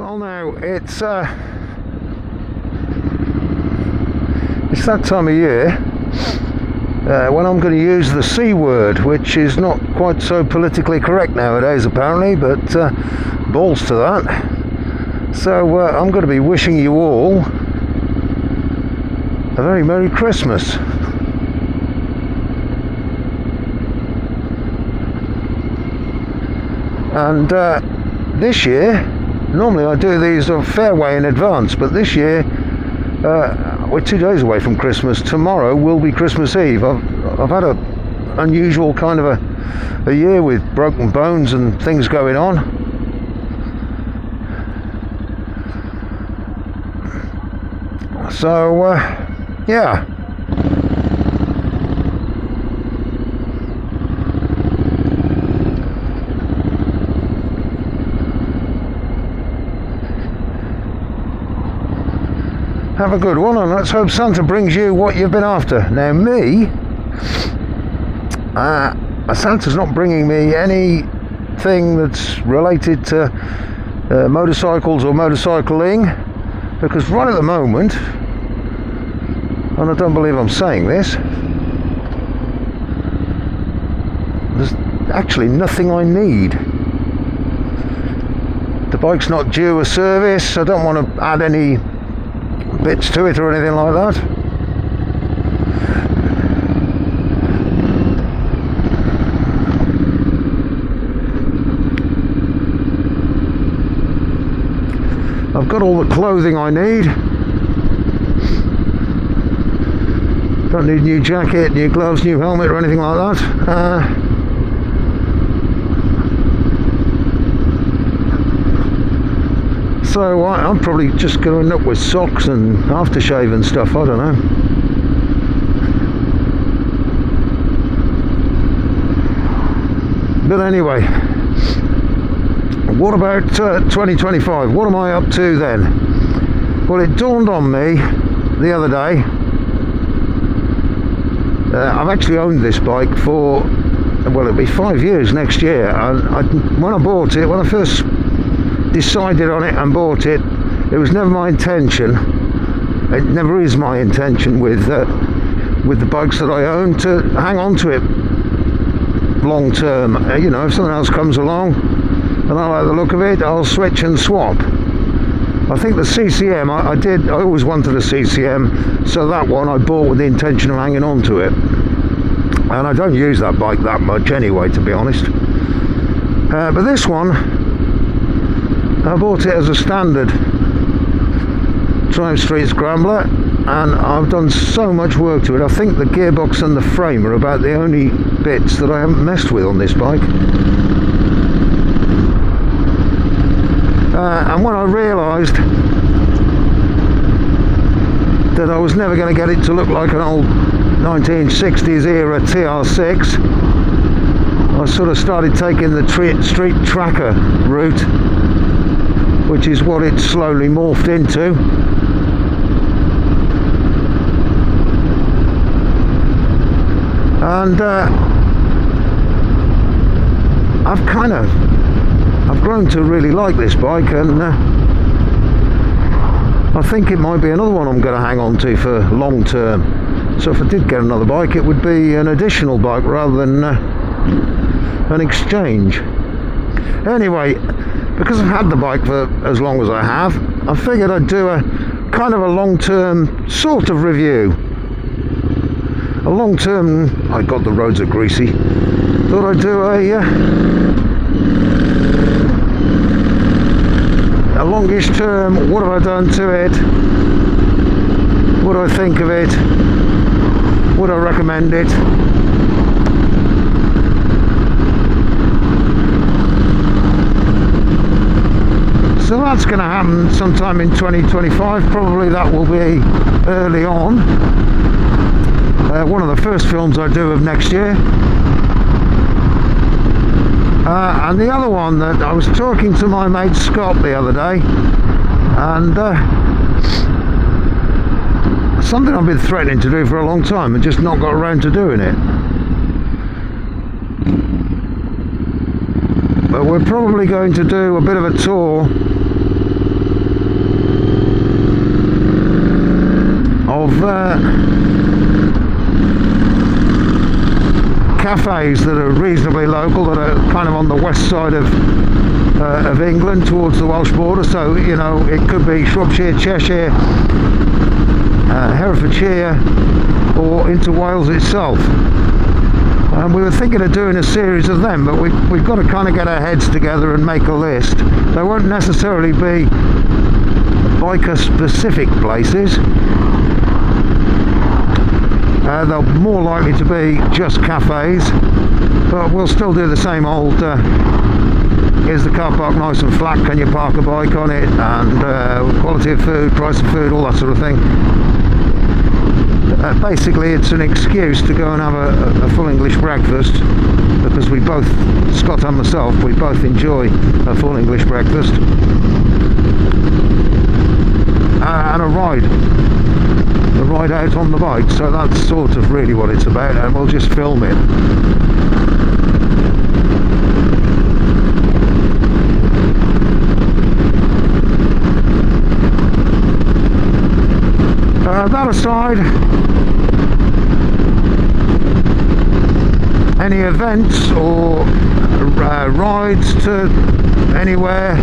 Well, now it's that time of year when I'm going to use the C word, which is not quite so politically correct nowadays apparently, but balls to that. So I'm going to be wishing you all a very Merry Christmas. And this year, normally I do these a fair way in advance, but this year we're 2 days away from Christmas. Tomorrow will be Christmas Eve. I've had a unusual kind of a year with broken bones and things going on. So yeah. Have a good one, and let's hope Santa brings you what you've been after. Now me, Santa's not bringing me anything that's related to motorcycles or motorcycling, because right at the moment, and I don't believe I'm saying this, there's actually nothing I need. The bike's not due a service. I don't want to add any bits to it or anything like that. I've got all the clothing I need. Don't need new jacket, new gloves, new helmet or anything like that. So I'm probably just going to end up with socks and aftershave and stuff, I don't know. But anyway, what about 2025? What am I up to then? Well, it dawned on me the other day. I've actually owned this bike for, well, it'll be 5 years next year. When I bought it, when I first decided on it and bought it, it was never my intention, it never is my intention with the bikes that I own to hang on to it long term. You know, if something else comes along and I like the look of it, I'll switch and swap. I think the CCM, I always wanted a CCM, so that one I bought with the intention of hanging on to it, and I don't use that bike that much anyway, to be honest. But this one, I bought it as a standard Triumph Street Scrambler, and I've done so much work to it. I think the gearbox and the frame are about the only bits that I haven't messed with on this bike. And when I realised that I was never going to get it to look like an old 1960s era TR6, I sort of started taking the street tracker route, which is what it slowly morphed into. And I've grown to really like this bike, and I think it might be another one I'm going to hang on to for long term. So if I did get another bike, it would be an additional bike rather than an exchange. Anyway, because I've had the bike for as long as I have, I figured I'd do a kind of a long-term sort of review. A long-term, I God, the roads are greasy. Thought I'd do a longish term. What have I done to it? What do I think of it? Would I recommend it? So that's going to happen sometime in 2025. Probably that will be early on. One of the first films I do of next year. And the other one that I was talking to my mate Scott the other day, and something I've been threatening to do for a long time and just not got around to doing it. But we're probably going to do a bit of a tour of cafes that are reasonably local, that are kind of on the west side of England towards the Welsh border. So, you know, it could be Shropshire, Cheshire, Herefordshire, or into Wales itself. We were thinking of doing a series of them, but we've got to kind of get our heads together and make a list. They won't necessarily be biker specific places. They're more likely to be just cafes, but we'll still do the same old is the car park nice and flat, can you park a bike on it, and quality of food, price of food, all that sort of thing. Basically it's an excuse to go and have a full English breakfast, because we both, Scott and myself, we both enjoy a full English breakfast, and a ride out on the bike. So that's sort of really what it's about, and we'll just film it. That aside, any events or rides to anywhere,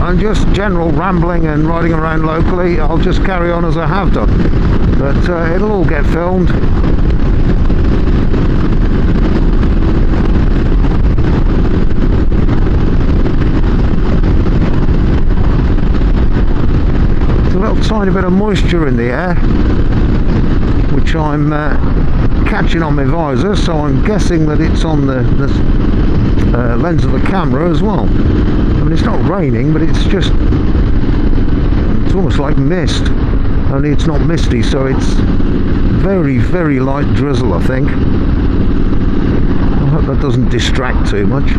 and just general rambling and riding around locally, I'll just carry on as I have done, but it'll all get filmed. There's a little tiny bit of moisture in the air, which I'm catching on my visor, so I'm guessing that it's on the lens of the camera as well. I mean, it's not raining, but it's almost like mist, only it's not misty, so it's very, very light drizzle, I think. I hope that doesn't distract too much.